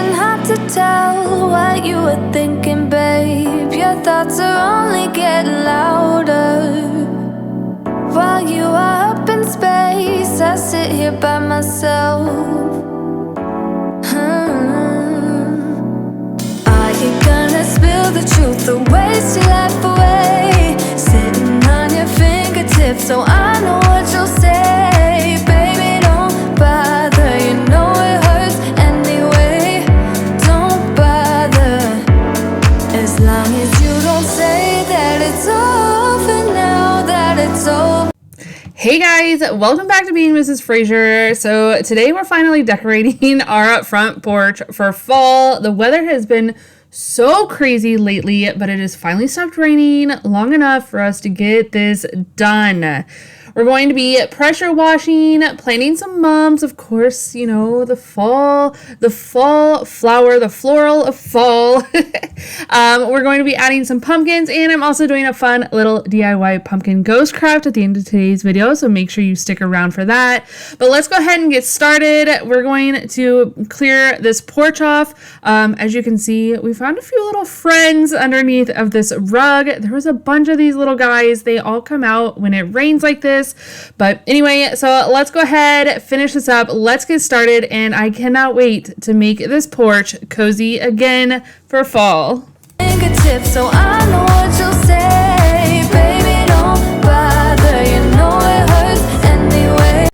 even have to tell what you were thinking, babe. Your thoughts are only getting louder. While you are up in space, I sit here by myself. Are you gonna spill the truth or waste your life away? Sitting on your fingertips so I know what you'll say. Baby, don't bother, you know it hurts anyway. Don't bother, as long as you don't say that it's over now, that it's over. Hey guys, welcome back to Being Mrs. Fraser. So today we're finally decorating our front porch for fall. The weather has been so crazy lately, but it has finally stopped raining long enough for us to get this done. We're going to be pressure washing, planting some mums, of course, you know, the fall flower, the floral of fall. We're going to be adding some pumpkins, and I'm also doing a fun little DIY pumpkin ghost craft at the end of today's video, so make sure you stick around for that. But let's go ahead and get started. We're going to clear this porch off. As you can see, we found a few little friends underneath of this rug. There was a bunch of these little guys. They all come out when it rains like this. But anyway, so let's go ahead, finish this up. Let's get started, and I cannot wait to make this porch cozy again for fall. So I know what you'll say, baby, don't bother, you know it hurts anyway.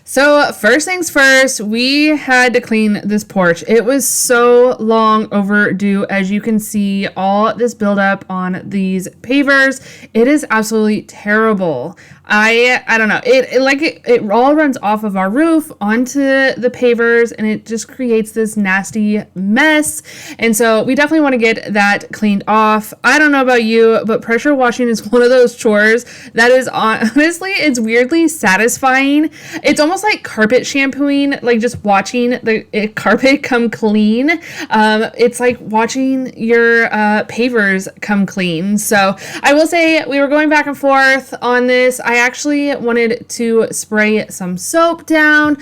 So first things first, we had to clean this porch. It was so long overdue. As you can see, all this buildup on these pavers, it is absolutely terrible. I don't know. It all runs off of our roof onto the pavers, and it just creates this nasty mess. And so we definitely want to get that cleaned off. I don't know about you, but pressure washing is one of those chores that is honestly, it's weirdly satisfying. It's almost like carpet shampooing, like just watching the carpet come clean. It's like watching your pavers come clean. So I will say we were going back and forth on this. I actually wanted to spray some soap down.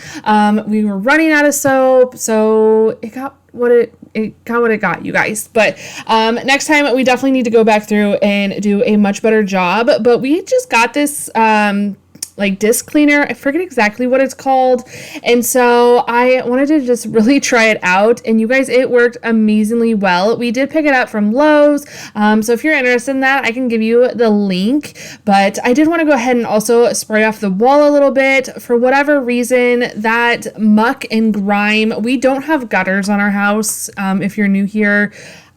We were running out of soap, so it got what it got, you guys. But next time we definitely need to go back through and do a much better job. But we just got this like disc cleaner. I forget exactly what it's called. And so I wanted to just really try it out. And you guys, it worked amazingly well. We did pick it up from Lowe's. So if you're interested in that, I can give you the link. But I did want to go ahead and also spray off the wall a little bit. For whatever reason, that muck and grime, we don't have gutters on our house. If you're new here,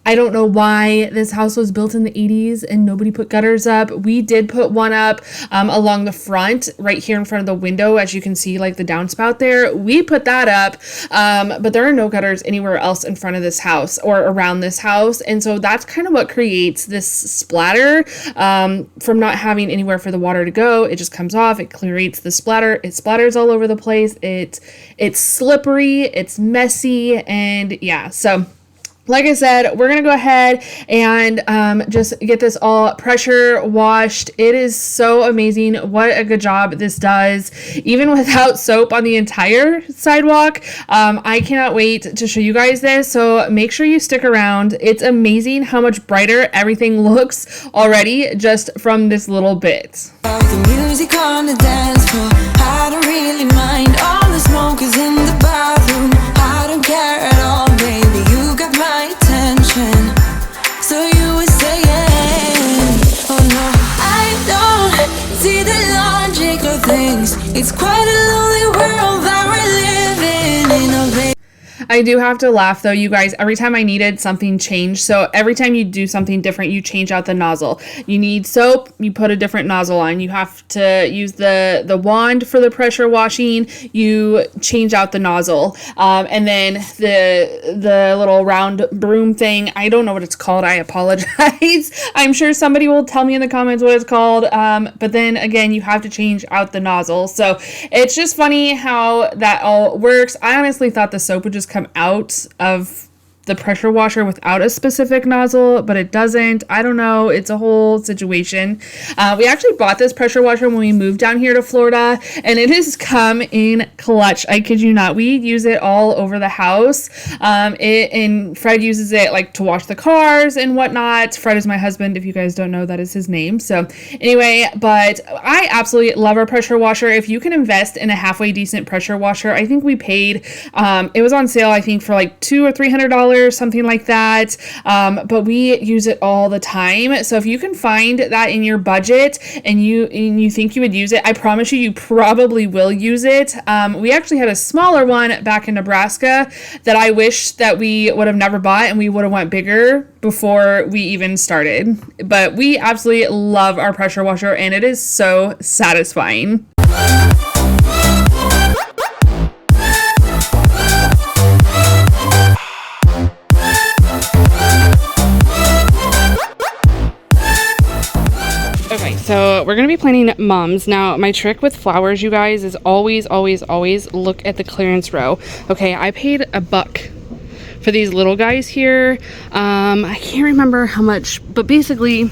I don't know why this house was built in the 80s and nobody put gutters up. We did put one up along the front, right here in front of the window. As you can see, like the downspout there, we put that up. But there are no gutters anywhere else in front of this house or around this house. And so that's kind of what creates this splatter from not having anywhere for the water to go. It just comes off, it creates the splatter. It splatters all over the place. It's slippery, it's messy, and yeah, so like I said, we're going to go ahead and just get this all pressure washed. It is so amazing what a good job this does, even without soap on the entire sidewalk. I cannot wait to show you guys this, so make sure you stick around. It's amazing how much brighter everything looks already just from this little bit. The music on the dance floor, I don't really mind. All the smoke is in the bathroom, I don't care at all, baby. You got my attention, so you were saying, oh no, I don't see the logic of things. It's quite a lonely world that we're living in, oh baby. I do have to laugh though, you guys. Every time I needed something changed, so every time you do something different, you change out the nozzle. You need soap, you put a different nozzle on. You have to use the wand for the pressure washing, you change out the nozzle. And then the little round broom thing, I don't know what it's called, I apologize. I'm sure somebody will tell me in the comments what it's called. But then again, you have to change out the nozzle. So it's just funny how that all works. I honestly thought the soap would just come out of the pressure washer without a specific nozzle, but it doesn't. I don't know. It's a whole situation. We actually bought this pressure washer when we moved down here to Florida, and it has come in clutch. I kid you not. We use it all over the house. And Fred uses it like to wash the cars and whatnot. Fred is my husband. If you guys don't know, that is his name. So anyway, but I absolutely love our pressure washer. If you can invest in a halfway decent pressure washer, I think we paid, it was on sale, I think for like $200 or $300, something like that. But we use it all the time. So if you can find that in your budget and you think you would use it, I promise you probably will use it. We actually had a smaller one back in Nebraska that I wish that we would have never bought, and we would have went bigger before we even started. But we absolutely love our pressure washer, and it is so satisfying. So we're going to be planting mums. Now, my trick with flowers, you guys, is always look at the clearance row. Okay, I paid $1 for these little guys here. I can't remember how much, but basically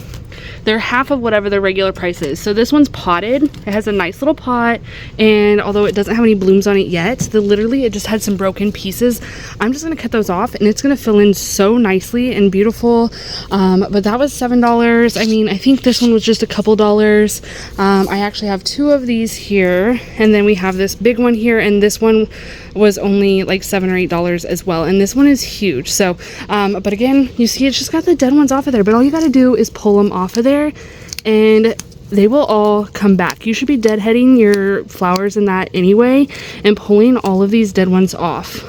they're half of whatever their regular price is. So this one's potted. It has a nice little pot, and although it doesn't have any blooms on it yet, it just had some broken pieces. I'm just gonna cut those off, and it's gonna fill in so nicely and beautiful. But that was $7. I mean, I think this one was just a couple dollars. I actually have 2 of these here, and then we have this big one here, and this one was only like $7 or $8 as well, and this one is huge. So but again, you see it's just got the dead ones off of there, but all you got to do is pull them off of there, and they will all come back. You should be deadheading your flowers in that anyway and pulling all of these dead ones off,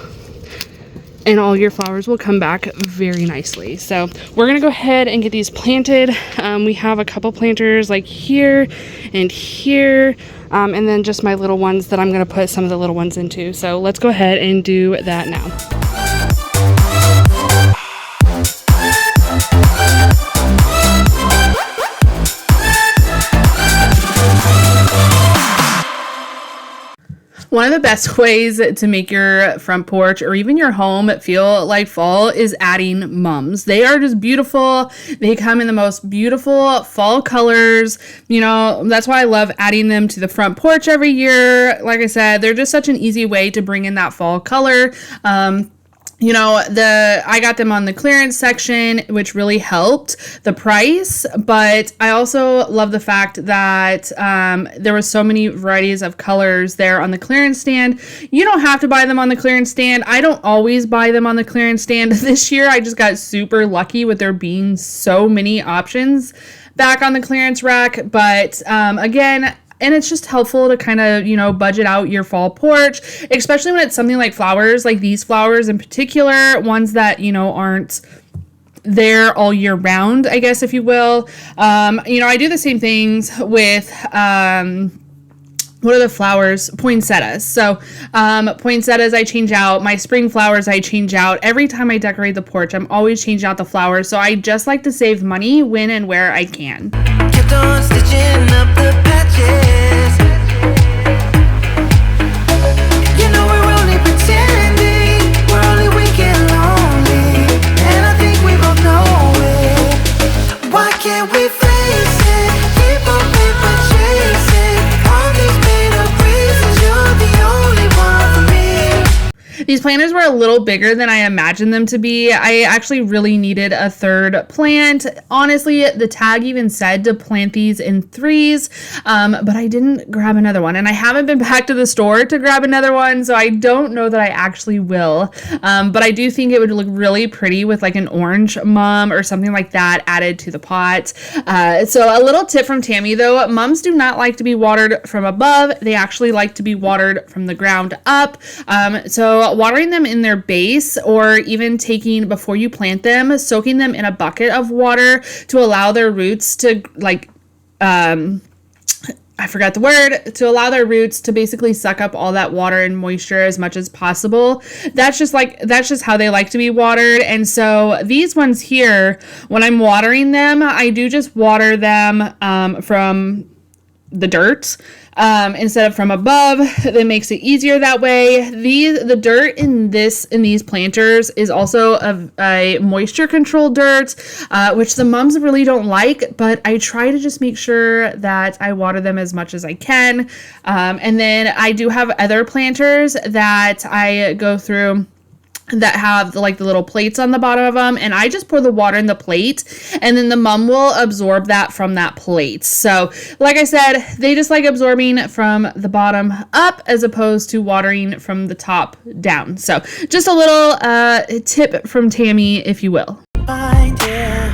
and all your flowers will come back very nicely. So we're gonna go ahead and get these planted. We have a couple planters like here and here, and then just my little ones that I'm gonna put some of the little ones into. So let's go ahead and do that now. One of the best ways to make your front porch or even your home feel like fall is adding mums. They are just beautiful. They come in the most beautiful fall colors. You know, that's why I love adding them to the front porch every year. Like I said, they're just such an easy way to bring in that fall color. You know, I got them on the clearance section, which really helped the price, but I also love the fact that there was so many varieties of colors there on the clearance stand. You don't have to buy them on the clearance stand. I don't always buy them on the clearance stand. This year, I just got super lucky with there being so many options back on the clearance rack, but again, and it's just helpful to kind of, you know, budget out your fall porch, especially when it's something like flowers, like these flowers in particular, ones that, you know, aren't there all year round, I guess, if you will. You know, I do the same things with, what are the flowers? Poinsettias. So poinsettias I change out. My spring flowers I change out. Every time I decorate the porch, I'm always changing out the flowers. So I just like to save money when and where I can. Kept on stitching up the patches. You know we're only pretending, we're only weak and lonely, and I think we both know it. Why can't we face it? Keep on paper chasing all these made up reasons. You're the only one for me. These planters were a little bigger than I imagined them to be. I actually really needed a third plant. Honestly, the tag even said to plant these in 3s, but I didn't grab another one. And I haven't been back to the store to grab another one, so I don't know that I actually will. But I do think it would look really pretty with like an orange mum or something like that added to the pot. So a little tip from Tammy though, mums do not like to be watered from above. They actually like to be watered from the ground up. So watering them in their base, or even taking, before you plant them, soaking them in a bucket of water to allow their roots to I forgot the word, to allow their roots to basically suck up all that water and moisture as much as possible. That's just how they like to be watered. And so these ones here, when I'm watering them, I do just water them from the dirt. instead of from above. That makes it easier that way. The dirt in these planters is also a moisture control dirt, which the mums really don't like, but I try to just make sure that I water them as much as I can. And then I do have other planters that I go through that have like the little plates on the bottom of them, and I just pour the water in the plate, and then the mum will absorb that from that plate. So like I said, they just like absorbing from the bottom up as opposed to watering from the top down. So just a little tip from Tammy, if you will. My dear,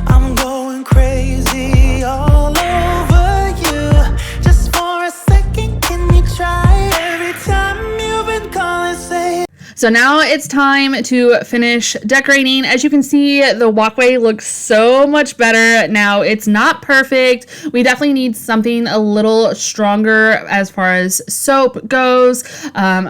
I'm going crazy all over you. Just for a second, can you try? Every time you've been calling, say. So now it's time to finish decorating. As you can see, the walkway looks so much better now. It's not perfect. We definitely need something a little stronger as far as soap goes.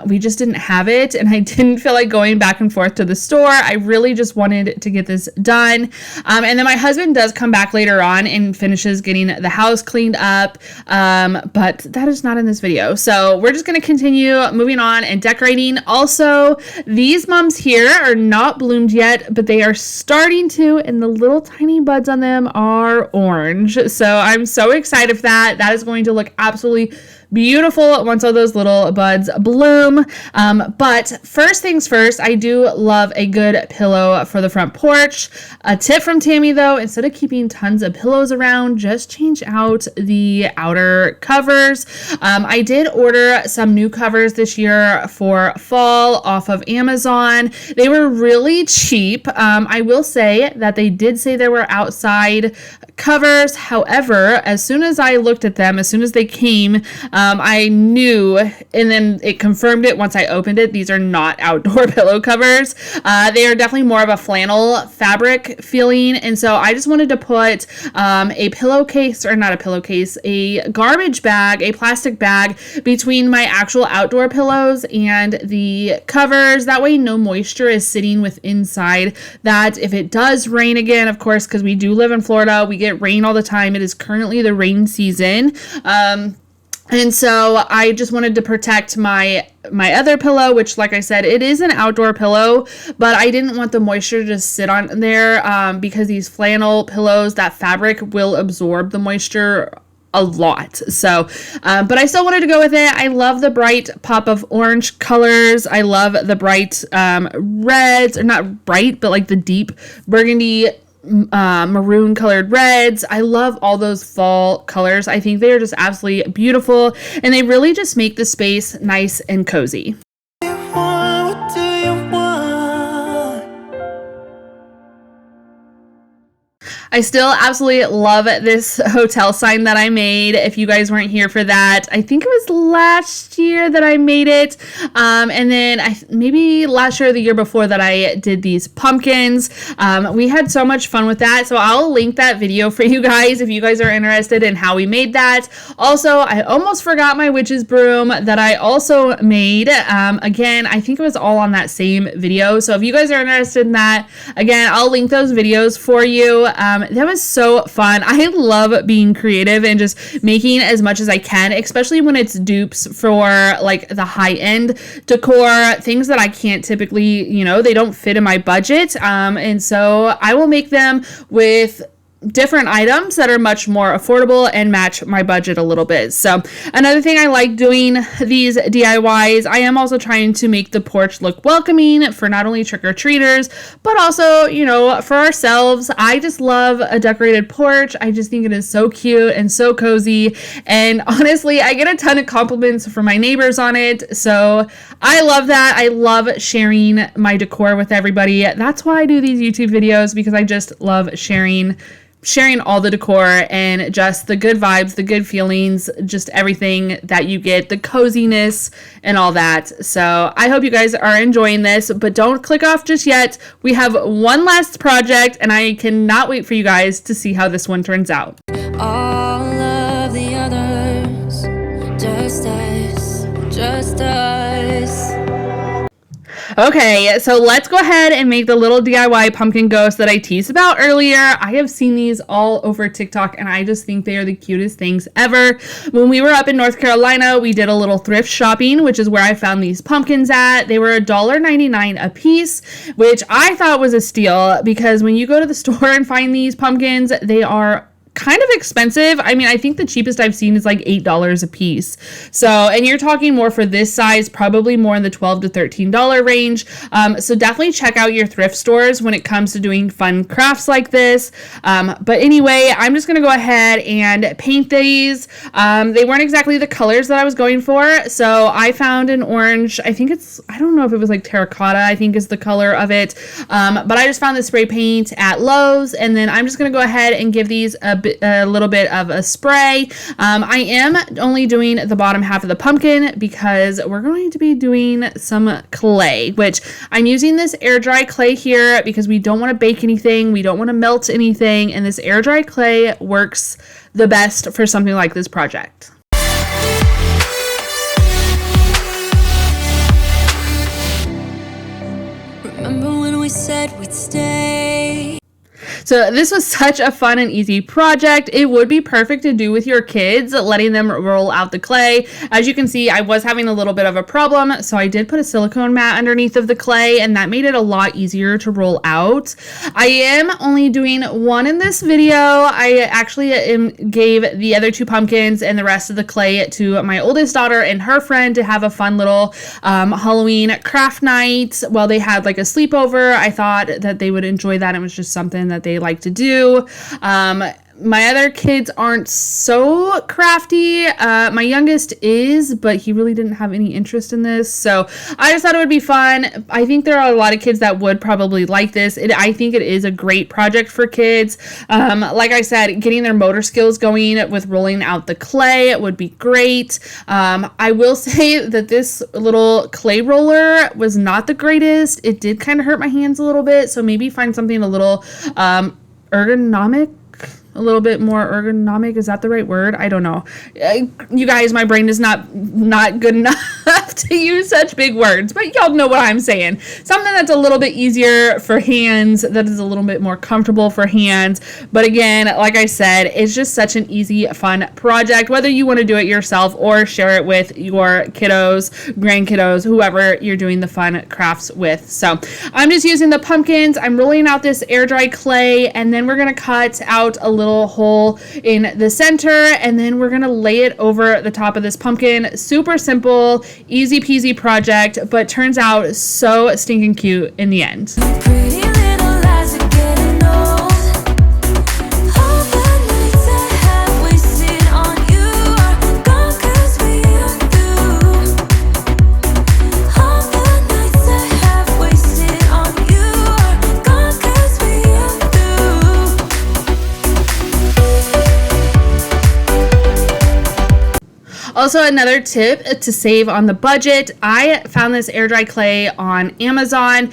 We just didn't have it, and I didn't feel like going back and forth to the store. I really just wanted to get this done. And then my husband does come back later on and finishes getting the house cleaned up, but that is not in this video. So we're just going to continue moving on and decorating. Also, these mums here are not bloomed yet, but they are starting to, and the little tiny buds on them are orange. So I'm so excited for that. That is going to look absolutely beautiful once all those little buds bloom. But first things first, I do love a good pillow for the front porch. A tip from Tammy though, instead of keeping tons of pillows around, just change out the outer covers. I did order some new covers this year for fall off of Amazon. They were really cheap. I will say that they did say they were outside covers. However, as soon as I looked at them, as soon as they came, I knew, and then it confirmed it once I opened it. These are not outdoor pillow covers. They are definitely more of a flannel fabric feeling. And so I just wanted to put a pillowcase, or not a pillowcase, a garbage bag, a plastic bag between my actual outdoor pillows and the covers. That way no moisture is sitting with inside that. If it does rain again, of course, because we do live in Florida, we get rain all the time. It is currently the rain season. And so I just wanted to protect my other pillow, which, like I said, it is an outdoor pillow, but I didn't want the moisture to just sit on there because these flannel pillows, that fabric will absorb the moisture a lot. So, but I still wanted to go with it. I love the bright pop of orange colors. I love the bright reds, or not bright, but like the deep burgundy maroon colored reds. I love all those fall colors. I think they are just absolutely beautiful, and they really just make the space nice and cozy. What do you want? I still absolutely love this hotel sign that I made. If you guys weren't here for that, I think it was last year that I made it. And then maybe last year or the year before that I did these pumpkins. We had so much fun with that. So I'll link that video for you guys if you guys are interested in how we made that. Also, I almost forgot my witch's broom that I also made. Again, I think it was all on that same video. So if you guys are interested in that, again, I'll link those videos for you. That was so fun. I love being creative and just making as much as I can, especially when it's dupes for like the high-end decor, things that I can't typically, they don't fit in my budget. And so I will make them with different items that are much more affordable and match my budget a little bit. So another thing I like doing these DIYs, I am also trying to make the porch look welcoming for not only trick-or-treaters, but also, for ourselves. I just love a decorated porch. I just think it is so cute and so cozy. And honestly, I get a ton of compliments from my neighbors on it. So I love that. I love sharing my decor with everybody. That's why I do these YouTube videos, because I just love sharing all the decor and just the good vibes, the good feelings, just everything that you get, the coziness and all that. So I hope you guys are enjoying this, but don't click off just yet. We have one last project, and I cannot wait for you guys to see how this one turns out. All of the others, just us, just us. Okay, so let's go ahead and make the little DIY pumpkin ghost that I teased about earlier. I have seen these all over TikTok and I just think they are the cutest things ever. When we were up in North Carolina, we did a little thrift shopping, which is where I found these pumpkins at. They were $1.99 a piece, which I thought was a steal because when you go to the store and find these pumpkins, they are kind of expensive. I mean, I think the cheapest I've seen is like $8 a piece. So, and you're talking more for this size, probably more in the $12 to $13 range. So definitely check out your thrift stores when it comes to doing fun crafts like this. But anyway, I'm just going to go ahead and paint these. They weren't exactly the colors that I was going for. So I found an orange, I don't know if it was like terracotta, I think is the color of it. But I just found the spray paint at Lowe's, and then I'm just going to go ahead and give these a little bit of a spray. I am only doing the bottom half of the pumpkin because we're going to be doing some clay, which I'm using this air dry clay here because we don't want to bake anything. We don't want to melt anything. And this air dry clay works the best for something like this project. Remember when we said we'd stay? So this was such a fun and easy project. It would be perfect to do with your kids, letting them roll out the clay. As you can see, I was having a little bit of a problem, so I did put a silicone mat underneath of the clay, and that made it a lot easier to roll out. I am only doing one in this video. I actually gave the other two pumpkins and the rest of the clay to my oldest daughter and her friend to have a fun little Halloween craft night while they had like a sleepover. I thought that they would enjoy that. It was just something that they like to do. My other kids aren't so crafty. My youngest is, but he really didn't have any interest in this. So I just thought it would be fun. I think there are a lot of kids that would probably like this. I think it is a great project for kids. Like I said, getting their motor skills going with rolling out the clay would be great. I will say that this little clay roller was not the greatest. It did kind of hurt my hands a little bit. So maybe find something a little ergonomic. A little bit more ergonomic. Is that the right word? I don't know. You guys, my brain is not good enough to use such big words, but y'all know what I'm saying. Something that's a little bit easier for hands, that is a little bit more comfortable for hands. But again, like I said, it's just such an easy, fun project, whether you want to do it yourself or share it with your kiddos, grandkiddos, whoever you're doing the fun crafts with. So I'm just using the pumpkins. I'm rolling out this air dry clay, and then we're going to cut out a little hole in the center, and then we're gonna lay it over the top of this pumpkin. Super simple, easy peasy project, but turns out so stinking cute in the end. Pretty little lies are getting old. All the nights I have wasted on you are gone 'cause we are through. All the nights I have wasted on you are gone 'cause we are through. Also, another tip to save on the budget, I found this air dry clay on Amazon.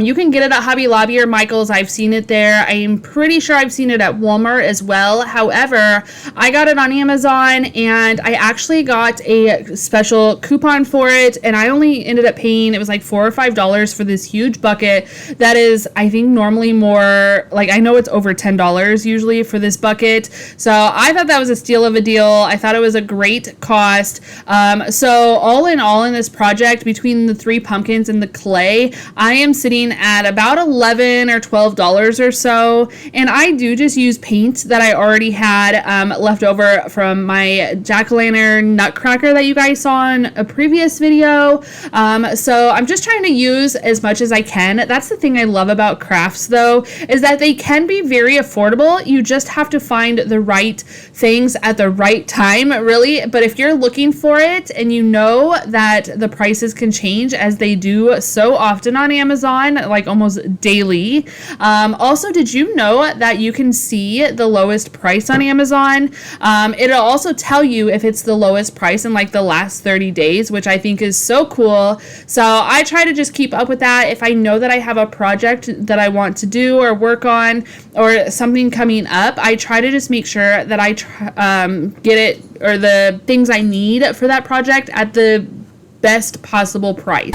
You can get it at Hobby Lobby or Michael's. I've seen it there. I'm pretty sure I've seen it at Walmart as well. However, I got it on Amazon, and I actually got a special coupon for it, and I only ended up paying, it was like $4 or $5 for this huge bucket. That is, I think, normally more, like, I know it's over $10 usually for this bucket. So I thought that was a steal of a deal. I thought it was a great cost. So all in all in this project, between the three pumpkins and the clay, I am sitting at about $11 or $12 or so. And I do just use paint that I already had left over from my jack-o'-lantern nutcracker that you guys saw in a previous video. So I'm just trying to use as much as I can. That's the thing I love about crafts, though, is that they can be very affordable. You just have to find the right things at the right time, really. But if you're looking for it and you know that the prices can change, as they do so often on Amazon, like almost daily. Also, did you know that you can see the lowest price on Amazon? It'll also tell you if it's the lowest price in like the last 30 days, which I think is so cool. So I try to just keep up with that. If I know that I have a project that I want to do or work on, or something coming up, I try to just make sure that I get it, or the things I need for that project, at the best possible price.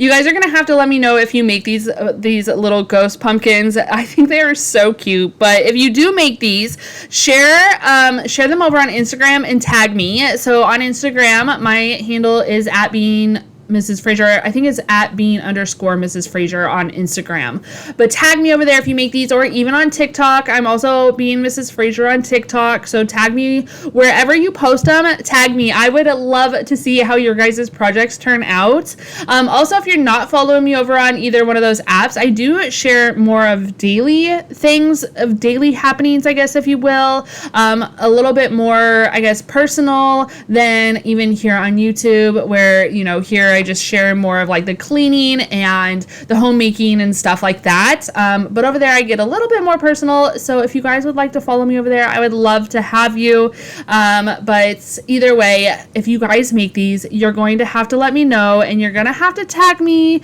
You guys are going to have to let me know if you make these little ghost pumpkins. I think they are so cute. But if you do make these, share them over on Instagram and tag me. So on Instagram, my handle is @being Mrs. Fraser. I think it's @being_Mrs. Fraser on Instagram. But tag me over there if you make these, or even on TikTok. I'm also being Mrs. Fraser on TikTok. So tag me wherever you post them. Tag me. I would love to see how your guys' projects turn out. Also, if you're not following me over on either one of those apps, I do share more of daily things, of daily happenings, I guess, if you will. A little bit more, I guess, personal than even here on YouTube, where, you know, here I just share more of like the cleaning and the homemaking and stuff like that. But over there I get a little bit more personal. So if you guys would like to follow me over there, I would love to have you. But either way, if you guys make these, you're going to have to let me know, and you're going to have to tag me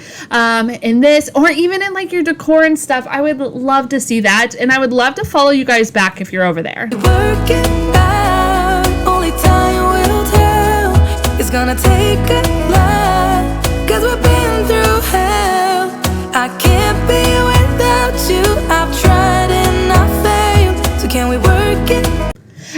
in this, or even in like your decor and stuff. I would love to see that. And I would love to follow you guys back if you're over there. Work it out, only time will tell. It's gonna take a lot, 'cause we've been through hell. I can't be without you. I've tried and I failed. So can we work it?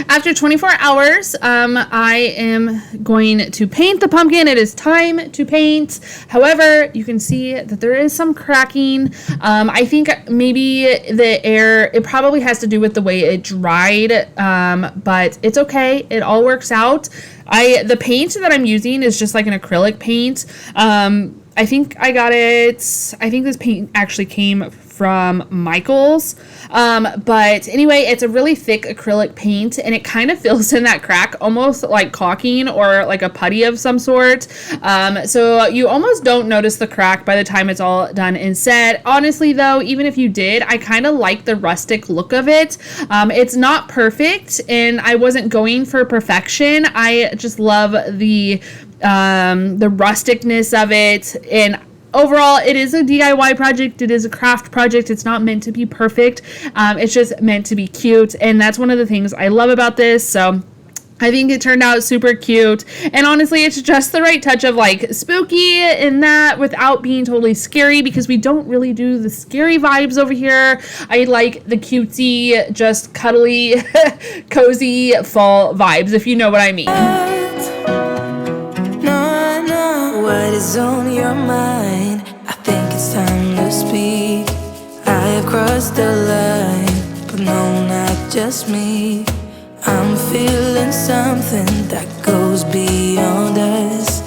After 24 hours, I am going to paint the pumpkin. It is time to paint. However, you can see that there is some cracking. I think maybe the air, it probably has to do with the way it dried, but it's okay. It all works out. The paint that I'm using is just like an acrylic paint. I think this paint actually came from Michael's. But anyway, it's a really thick acrylic paint, and it kind of fills in that crack, almost like caulking or like a putty of some sort. So you almost don't notice the crack by the time it's all done and said. Honestly though, even if you did, I kind of like the rustic look of it. It's not perfect, and I wasn't going for perfection. I just love the rusticness of it. And overall, it is a DIY project. It is a craft project. It's not meant to be perfect. It's just meant to be cute. And that's one of the things I love about this. So I think it turned out super cute. And honestly, it's just the right touch of like spooky in that, without being totally scary, because we don't really do the scary vibes over here. I like the cutesy, just cuddly, cozy fall vibes, if you know what I mean. What is on your mind? I think it's time to speak. I have crossed the line, but no, not just me. I'm feeling something that goes beyond us.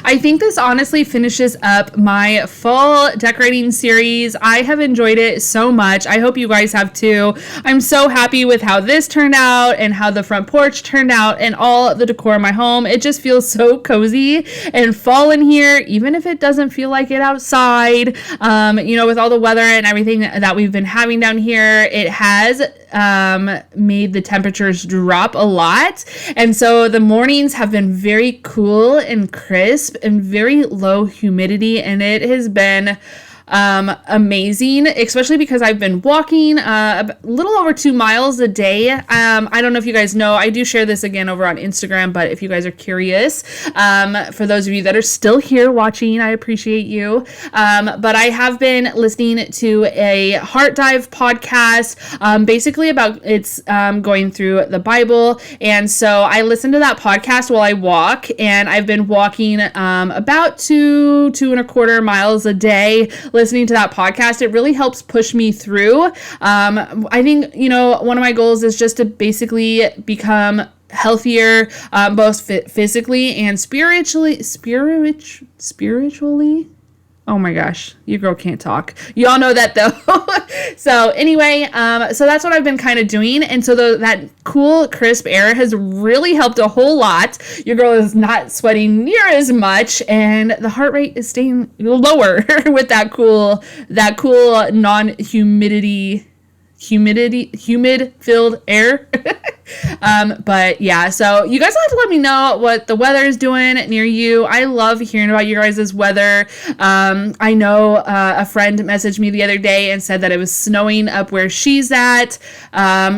I think this honestly finishes up my fall decorating series. I have enjoyed it so much. I hope you guys have too. I'm so happy with how this turned out and how the front porch turned out and all the decor in my home. It just feels so cozy and fall in here, even if it doesn't feel like it outside. You know, with all the weather and everything that we've been having down here, it has made the temperatures drop a lot. And so the mornings have been very cool and crisp and very low humidity, and it has been amazing, especially because I've been walking a little over 2 miles a day. I don't know if you guys know, I do share this again over on Instagram, but if you guys are curious, for those of you that are still here watching, I appreciate you. But I have been listening to a Heart Dive podcast, basically about it's going through the Bible. And so I listen to that podcast while I walk, and I've been walking about 2.25 miles a day, listening to that podcast. It really helps push me through. I think, you know, one of my goals is just to basically become healthier, both physically and spiritually. Oh my gosh, your girl can't talk. Y'all know that though. So anyway, so that's what I've been kind of doing. And so that cool, crisp air has really helped a whole lot. Your girl is not sweating near as much, and the heart rate is staying lower with that cool non-humid humid filled air. But yeah, so you guys will have to let me know what the weather is doing near you. I love hearing about your guys' weather. I know a friend messaged me the other day and said that it was snowing up where she's at.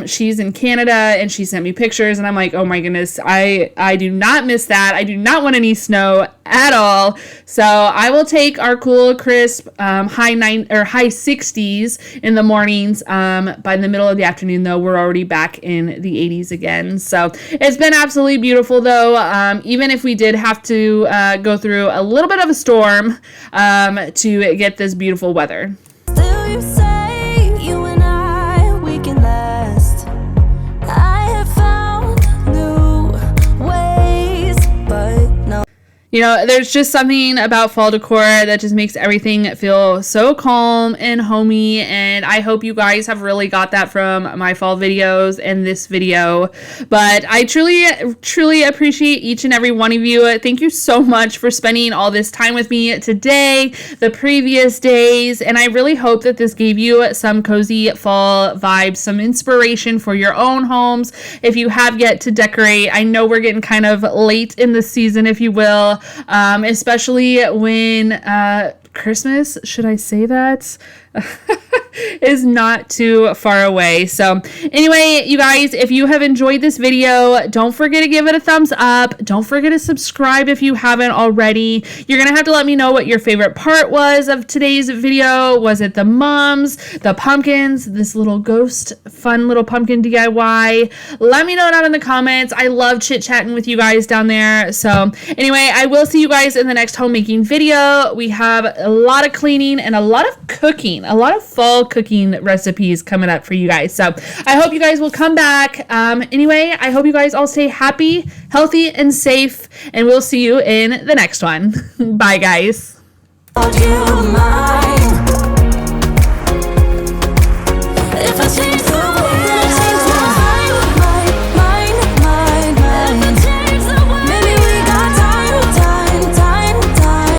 She's in Canada and she sent me pictures and I'm like, oh my goodness, I do not miss that. I do not want any snow at all. So I will take our cool, crisp, high 60s in the mornings. By the middle of the afternoon, though, we're already back in the 80s again. So it's been absolutely beautiful, though. Even if we did have to go through a little bit of a storm to get this beautiful weather. Still you say you and I, we can last. I have found new ways, but no. You know, there's just something about fall decor that just makes everything feel so calm and homey, and I hope you guys have really got that from my fall videos and this video. But I truly appreciate each and every one of you. Thank you so much for spending all this time with me today, the previous days, and I really hope that this gave you some cozy fall vibes, some inspiration for your own homes if you have yet to decorate. I know we're getting kind of late in the season, if you will. Especially when Christmas, should I say that? Is not too far away. So anyway, you guys, if you have enjoyed this video, don't forget to give it a thumbs up. Don't forget to subscribe if you haven't already. You're gonna have to let me know what your favorite part was of today's video. Was it the mums, the pumpkins, this little ghost fun little pumpkin DIY? Let me know down in the comments. I love chit-chatting with you guys down there. So anyway, I will see you guys in the next homemaking video. We have a lot of cleaning and a lot of cooking, a lot of fall cooking recipes coming up for you guys. So I hope you guys will come back. Anyway, I hope you guys all stay happy, healthy, and safe, and we'll see you in the next one. Bye, guys. You, my